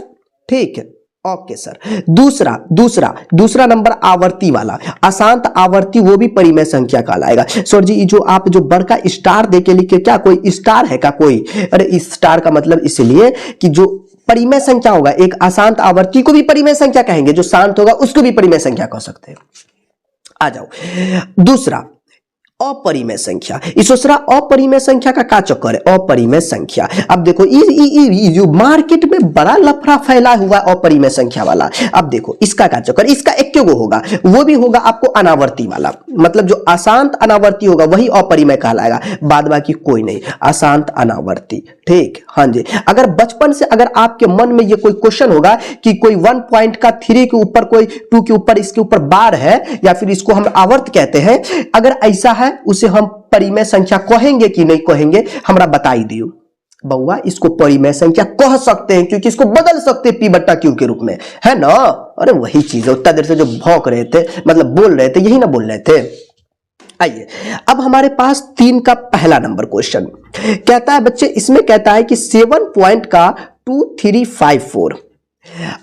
ठीक है, ओके सर। दूसरा नंबर आवर्ती वाला, अशांत आवर्ती, वो भी परिमेय संख्या कहलाएगा। सर जी जो आप जो बड़का स्टार देके लिखे, क्या कोई स्टार है का कोई, अरे इस स्टार का मतलब इसलिए कि जो परिमेय संख्या होगा, एक अशांत आवर्ती को भी परिमेय संख्या कहेंगे, जो शांत होगा उसको भी परिमेय संख्या कह सकते हैं। आ जाओ दूसरा अपरिमेय संख्या। इस दूसरा अपरिमेय संख्या का चक्कर है, अपरिमेय संख्या। अब देखो जो मार्केट में बड़ा लफड़ा फैला हुआ अपरिमेय संख्या वाला। अब देखो इसका का चक्कर, इसका एक गो होगा, वो भी होगा आपको अनावर्ती वाला, मतलब जो अशांत अनावर्ती होगा वही अपरिमेय कहलाएगा, बाद बाकी कोई नहीं, अशांत अनावर्ती, ठीक। हाँ जी, अगर बचपन से अगर आपके मन में ये कोई क्वेश्चन होगा कि कोई 1 पॉइंट का 3 के ऊपर, कोई 2 के ऊपर, इसके ऊपर बार है या फिर इसको हम आवर्त कहते हैं, अगर ऐसा है उसे हम परिमेय संख्या कहेंगे कि नहीं कहेंगे, हमरा बताई दियो। बउआ इसको परिमेय संख्या कह सकते हैं क्योंकि इसको बदल सकते हैं P बट्टा Q के रूप में, है ना। अरे वही चीज है, उतना देर से जो भौंक रहे थे, मतलब बोल रहे थे, यही ना बोल रहे थे। आइए अब हमारे पास 3 का पहला नंबर क्वेश्चन कहता है बच्चे, इसमें कहता है कि 7 पॉइंट का 2354।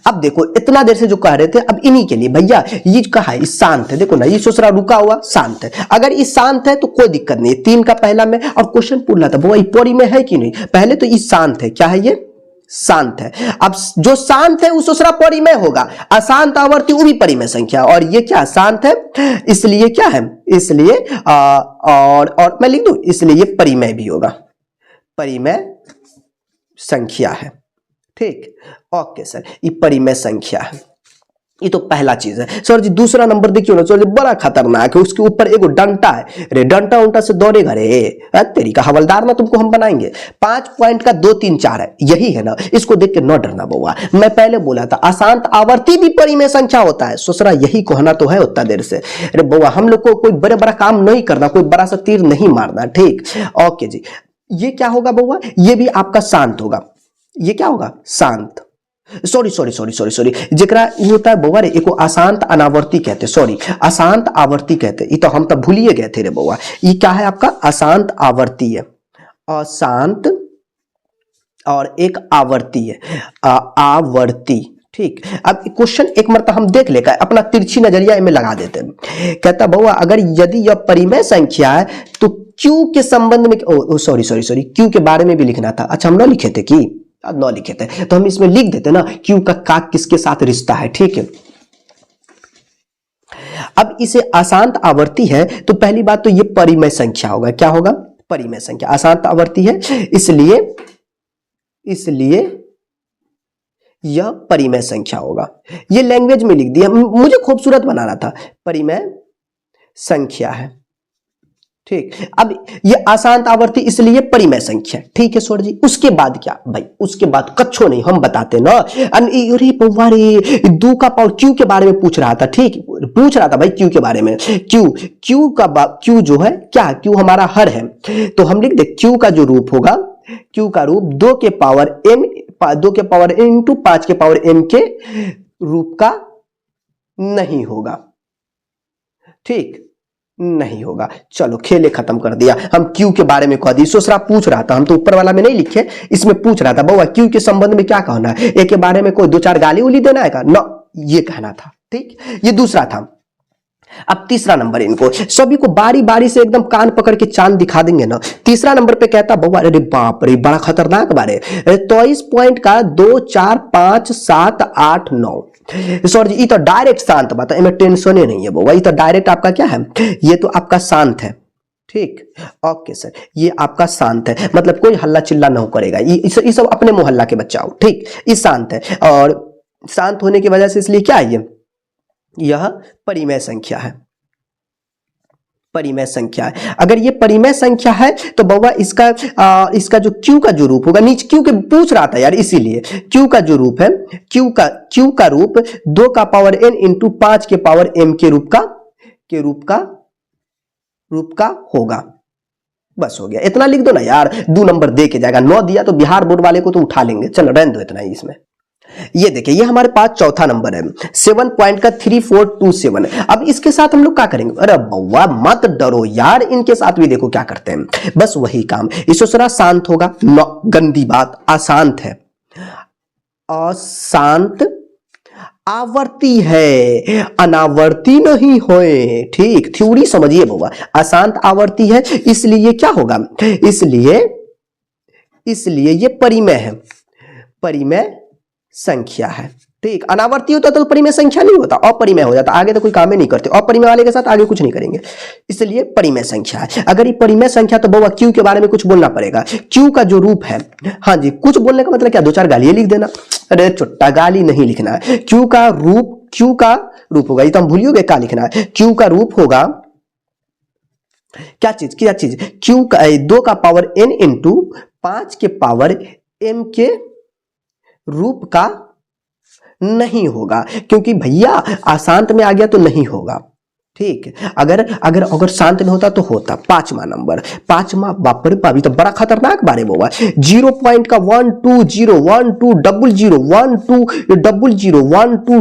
अब देखो इतना देर से जो कह रहे थे, अब इन्हीं के लिए भैया ये कहा है शांत है, देखो ना ये सोच रहा रुका हुआ शांत है। अगर ये शांत है तो कोई दिक्कत नहीं, 3 का पहला में। और क्वेश्चन पूछ रहा था वो पौड़ी में है कि नहीं, पहले तो ये शांत है, क्या है ये शांत है। अब जो शांत है उस दूसरा परिमेय होगा, अशांत आवर्ती वो भी परिमेय संख्या, और ये क्या शांत है, इसलिए क्या है, इसलिए और मैं लिख दूं, इसलिए ये परिमेय भी होगा, परिमेय संख्या है, ठीक। ओके सर, ये परिमेय संख्या है, ये तो पहला चीज है। सर जी दूसरा नंबर देखियो ना, सर जी बड़ा खतरनाक है, उसके ऊपर एगो डंटा है, रे डंटा उंटा से दौड़ेगा रे, तेरी का हवलदार ना तुमको हम बनाएंगे। 5 पॉइंट का 2 3 4 है, यही है ना, इसको देख के न डरना बउआ, मैं पहले बोला था अशांत आवर्ती भी परिमेय संख्या होता है, ससुरा यही कहना तो है उतना देर से। अरे बउआ हम लोग को कोई बड़े बड़ा काम नहीं करना, कोई बड़ा सा तीर नहीं मारना, ठीक। ओके जी, ये क्या होगा बउआ, ये भी आपका शांत होगा, ये क्या होगा शांत, sorry sorry sorry sorry sorry, जेकरा ये होता है बउआ रे, एको अशांत अनावर्ती कहते, सॉरी अशांत आवर्ती कहते, ये तो हम तब भूलिए गए थे रे बउआ। ये क्या है आपका अशांत आवर्ती है, अशांत और एक आवर्ती है, आवर्ती। ठीक, अब क्वेश्चन एक मरतबा हम देख लेगा, अपना तिरछी नजरिया में लगा देते हैं। कहता बउआ अगर यदि यह परिमेय संख्या है तो क्यू के संबंध में, सॉरी सॉरी सॉरी, क्यू के बारे में भी लिखना था। अच्छा हम ना लिखे थे कि न लिखे थे, तो हम इसमें लिख देते ना क्यू का किसके साथ रिश्ता है। ठीक है, अब इसे अशांत आवर्ती है तो पहली बात तो ये परिमेय संख्या होगा। क्या होगा? परिमेय संख्या। अशांत आवर्ती है इसलिए यह परिमेय संख्या होगा। ये लैंग्वेज में लिख दिया, मुझे खूबसूरत बनाना था, परिमेय संख्या है। ठीक, अब ये अशांत आवर्ती इसलिए परिमेय संख्या। ठीक है सर जी, उसके बाद क्या भाई? उसके बाद कच्छो नहीं, हम बताते ना। अरे पौवा रे, दो का पावर क्यू के बारे में पूछ रहा था। ठीक, पूछ रहा था भाई क्यू के बारे में। क्यू जो है क्या? क्यू हमारा हर है, तो हम लिख दे क्यू का जो रूप होगा, क्यू का रूप 2 के पावर m इंटू 5 के पावर m के रूप का नहीं होगा। ठीक, नहीं होगा। चलो खेले खत्म कर दिया, हम क्यू के बारे में कह दी। सोचरा पूछ रहा था, हम तो ऊपर वाला में नहीं लिखे, इसमें पूछ रहा था बउआ क्यू के संबंध में क्या कहना है, एक के बारे में कोई 2-4 गाली उली देना है का? न, ये कहना था। ठीक, ये दूसरा था। अब तीसरा नंबर, इनको सभी को बारी बारी से एकदम कान पकड़ के चांद दिखा देंगे ना। तीसरा नंबर पे कहता बउआ, अरे बाप रे बड़ा खतरनाक बारे, 23 पॉइंट का 2 4 5 7 8 9। सर जी ये तो डायरेक्ट शांत बात है, इनमें टेंशन ही नहीं है बउआ, ये तो डायरेक्ट आपका क्या है, ये तो आपका शांत है। ठीक, ओके सर, ये आपका शांत है, मतलब कोई हल्ला चिल्ला नहीं करेगा, ये सब अपने मोहल्ला के बच्चा हो। ठीक, ये शांत है, और शांत होने की वजह से इसलिए क्या है, यह परिमेय संख्या है। परिमेय संख्या है। अगर ये परिमेय संख्या है तो बउआ इसका जो क्यू का जो रूप होगा, नीचे क्यू के पूछ रहा था यार, इसीलिए क्यू का जो रूप है, क्यू का रूप 2 का पावर n इंटू 5 के पावर m के रूप का होगा। बस हो गया, इतना लिख दो ना यार, 2 नंबर दे के जाएगा। 9 दिया तो बिहार बोर्ड वाले को तो उठा लेंगे। चलो रहने दो इतना ही इसमें। ये देखिए, ये हमारे पास चौथा नंबर है, 7 पॉइंट का 3427। अब इसके साथ हम लोग क्या करेंगे? अरे बउआ मत डरो यार, इनके साथ भी देखो क्या करते हैं, बस वही काम। इसोसरा शांत होगा, गंदी बात, अशांत है, अशांत आवर्ती है, अनावर्ती नहीं होए। ठीक, थ्योरी समझिए बउआ, अशांत आवर्ती है इसलिए क्या होगा, इसलिए ये परिमेय है, परिमेय संख्या है। ठीक, अनावर्ती होता तो परिमेय संख्या नहीं होता, अपरिमेय हो जाता, आगे तो कोई काम ही नहीं करते, अपरिमेय वाले के साथ आगे कुछ नहीं करेंगे, इसलिए परिमेय संख्या है। अगर ये परिमेय संख्या तो बउआ क्यू के बारे में कुछ बोलना पड़ेगा। क्यू का जो रूप है, हाँ जी, कुछ बोलने का मतलब क्या, 2-4 गालियां लिख देना। अरे चुट्टा, गाली नहीं लिखना है। क्यू का रूप होगा, ये तो हम भूलिए गए क्या लिखना है। क्यू का रूप होगा क्या चीज, क्यू का 2 का पावर n इंटू 5 के पावर m के रूप का नहीं होगा, क्योंकि भैया अशांत में आ गया तो नहीं होगा। ठीक, अगर शांत में होता तो होता। 5वां नंबर, 5वां, बाप रे बाप, तो बड़ा खतरनाक बारे में हुआ। 0 पॉइंट का 1 2 0 1 2 00 1 2 00 1 2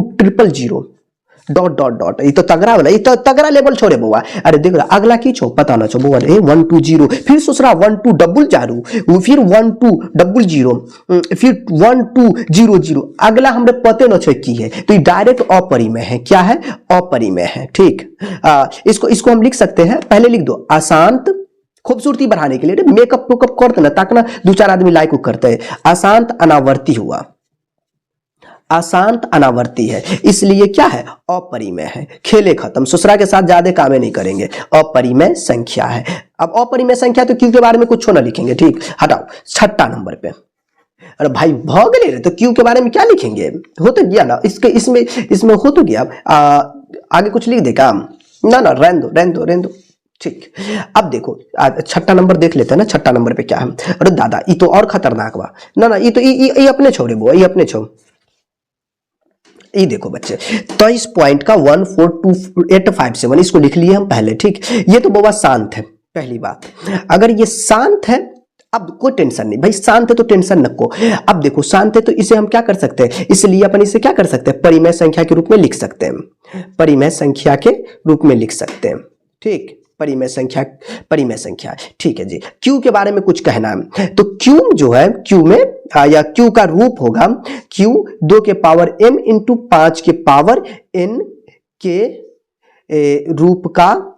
000 डॉट। ये तो तगड़ा वाला, ये तो तगड़ा लेवल छोड़े बउआ। अरे देख रहा, अगला की छो पता ना छो बउआ, 1 2 0, फिर सोचरा 1 2 0 फिर 1 2 0 फिर 1 2 0 0, अगला हमरे पते न छो की है, तो ये डायरेक्ट अपरिमेय है। क्या है? अपरिमेय है। ठीक, इसको हम लिख सकते हैं, पहले लिख दो अशांत, खूबसूरती बढ़ाने के लिए मेकअप करते ना, ताकि ना 2-4 आदमी लाइक करते हैं। अशांत अनावर्ती हुआ, अशांत अनावर्ती है इसलिए क्या है, अपरिमेय है। खेले खत्म, ससुरा के साथ ज्यादा कामें नहीं करेंगे, अपरिमेय संख्या है। अब अपरिमेय संख्या तो क्यू के बारे में कुछ ना लिखेंगे। ठीक, हटाओ 6ठा नंबर पे। अरे भाई भाग ले रहे तो क्यू के बारे में क्या लिखेंगे, हो तो गया ना, इसमें हो तो गया। आगे कुछ लिख देगा ना, रहने दो। ठीक, अब देखो 6ठा नंबर देख लेते हैं ना, 6ठा नंबर पे क्या है। अरे दादा ये तो और खतरनाक बा ना, ये तो ये अपने छोड़े बुआ, ये अपने छोड़। ये देखो बच्चे, 23 पॉइंट का 142857, इसको लिख लिए हम पहले। ठीक, ये तो बाबा शांत है, पहली बात। अगर ये शांत है, अब कोई टेंशन नहीं भाई, शांत है तो टेंशन नको। अब देखो शांत है तो इसे हम क्या कर सकते हैं, इसलिए अपन इसे क्या कर सकते हैं, परिमेय संख्या के रूप में लिख सकते हैं, परिमेय संख्या के रूप में लिख सकते हैं। ठीक, परिमेय संख्या ठीक है जी। क्यू के बारे में कुछ कहना है तो क्यू जो है, क्यू में या क्यू का रूप होगा क्यू 2 के पावर m इंटू 5 के पावर n के रूप का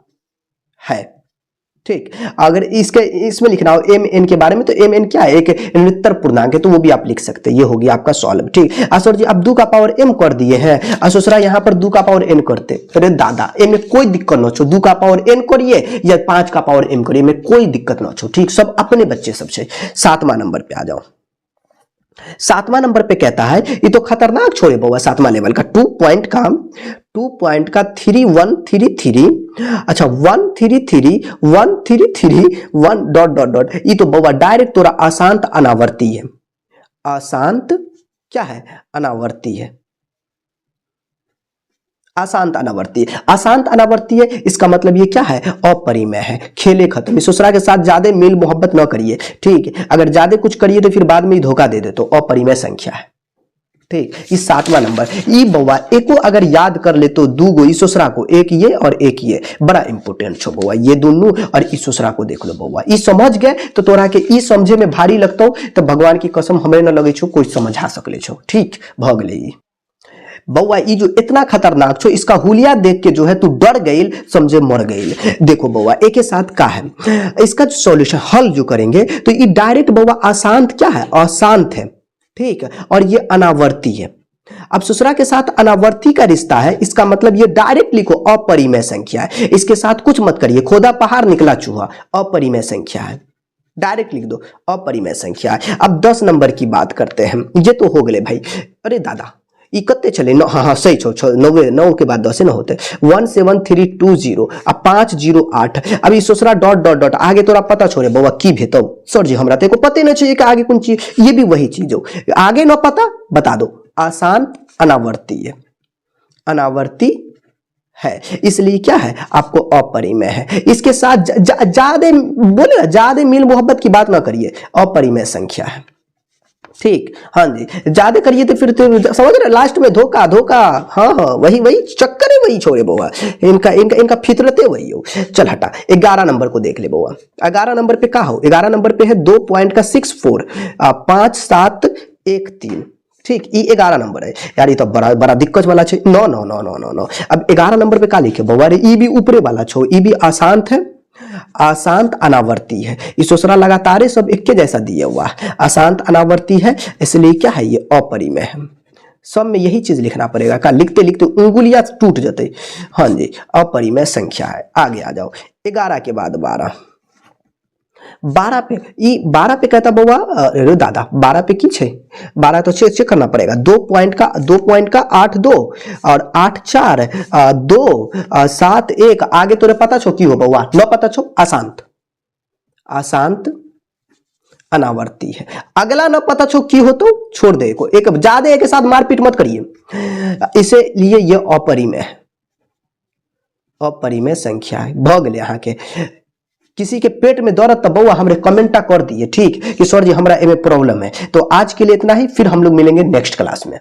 है। ठीक, अगर इसमें लिखना हो एम एन के बारे में तो एम एन क्या है, एक निरंतर पूर्णांक है, तो वो भी आप लिख सकते हैं। ये हो गया आपका सॉल्व। ठीक, असर जी अब 2 का पावर m कर दिए हैं, असोसरा यहाँ पर 2 का पावर n करते। अरे दादा ए में कोई दिक्कत ना छो, 2 का पावर n करिए या 5 का पावर m करिए, में कोई दिक्कत ना छो। ठीक, सब अपने बच्चे सबसे। 7वां नंबर पे आ जाओ। 7वां नंबर पे कहता है, ये तो खतरनाक छोड़े बाबा, 7वां लेवल का 2 पॉइंट का 3133, अच्छा 133 1 डॉट डॉट डॉट, ये तो बाबा डायरेक्ट तोरा अशांत अनावर्ती है। अशांत क्या है, अनावर्ती है, अशांत अनावर्ती। अशांत अनावर्ती है, इसका मतलब ये क्या है, अपरिमेय है। खेले खत्म, ससुरा के साथ ज्यादा मेल मोहब्बत न करिए। ठीक, अगर ज्यादा कुछ करिए तो फिर बाद में ही धोखा दे दे, तो अपरिमेय संख्या है। ठीक, इस 7वां नंबर ई बउआ एको अगर याद कर ले तो 2 गो, ससुरा को एक ये और एक ये, बड़ा इंपोर्टेंट छो बउआ, ये दोनों और इस ससुरा को देख लो बउआ। ई समझ गए तो तोरा के ई समझे में भारी लगता तो भगवान की कसम हमरे न लगे छो, कोई समझा सकले छो। ठीक, भग ले बउआ, ये जो इतना खतरनाक छो, इसका हुलिया देख के जो है तू डर गई, समझे मर गई। देखो बउआ एक के साथ का है, इसका जो सॉल्यूशन हल जो करेंगे तो ये डायरेक्ट बउआ अशांत क्या है, अशांत है। ठीक, और ये अनावर्ती है। अब ससुरा के साथ अनावर्ती का रिश्ता है, इसका मतलब ये डायरेक्ट लिखो अपरिमेय संख्या है। इसके साथ कुछ मत करिए, खोदा पहाड़ निकला चूहा, अपरिमेय संख्या है, डायरेक्ट लिख दो अपरिमेय संख्या है। अब 10 नंबर की बात करते हैं, ये तो हो गए भाई। अरे दादा ये कत्ते चले, हाँ सही छो, 9 के बाद 10 न होते, 17320 अब 508। अब ये ससुरा डॉट डॉट डॉट आगे तोरा पता छोड़े बउआ की भेतो, सर जी हमरा तो पते नहीं चाहिए कि आगे कौन चीज, ये भी वही चीज हो, आगे ना पता बता दो। आसान अनावर्ती है, अनावर्ती है, इसलिए क्या है आपको अपरिमेय है। इसके साथ ज्यादा बोले ना, ज्यादा मिल मोहब्बत की बात ना करिए, अपरिमेय संख्या है। ठीक, हाँ जी, ज्यादा करिए तो फिर तो समझ रहे लास्ट में धोखा धोखा, हाँ वही चक्कर है, वही छोड़े बउआ, इनका फितरते वही हो। चल हटा, 11 नंबर को देख ले बउआ। 11 नंबर पे का हो, 11 नंबर पे है 2.64 5713। ठीक, ये 11 नंबर है यार, ये तो बड़ा दिक्कत वाला छे। No no no no no no, अब 11 नंबर पे का लिखे बउआ रे, ई भी ऊपरे वाला छो, ई भी अशांत है, अशांत अनावर्ती है। इस ससुरा लगातार सब एक के जैसा दिया हुआ है, अशांत अनावर्ती है, इसलिए क्या है ये अपरिमेय है। सब में यही चीज लिखना पड़ेगा, का लिखते लिखते उंगलियां टूट जाते। हाँ जी, अपरिमेय संख्या है। आगे आ जाओ, 11 के बाद 12 पे, ई 12 पे कहता बउआ, अरे दादा 12 पे की छे, 12 तो चेक करना पड़ेगा। 2 पॉइंट का 82 और 84 2 7 1 आगे तोरे पता छो की हो बउआ, न पता छो, अशांत, अशांत अनावर्ती है। अगला न पता छो की हो तो छोड़ दे, को एक ज्यादा एक के साथ मारपीट मत करिए, इसीलिए ये अपरिमेय है, अपरिमेय संख्या है। भग ले यहाँ के, किसी के पेट में दर्द तो बउआ हमरे कमेंटा कर दिए। ठीक कि सर जी हमरा एमे प्रॉब्लम है। तो आज के लिए इतना ही, फिर हम लोग मिलेंगे नेक्स्ट क्लास में।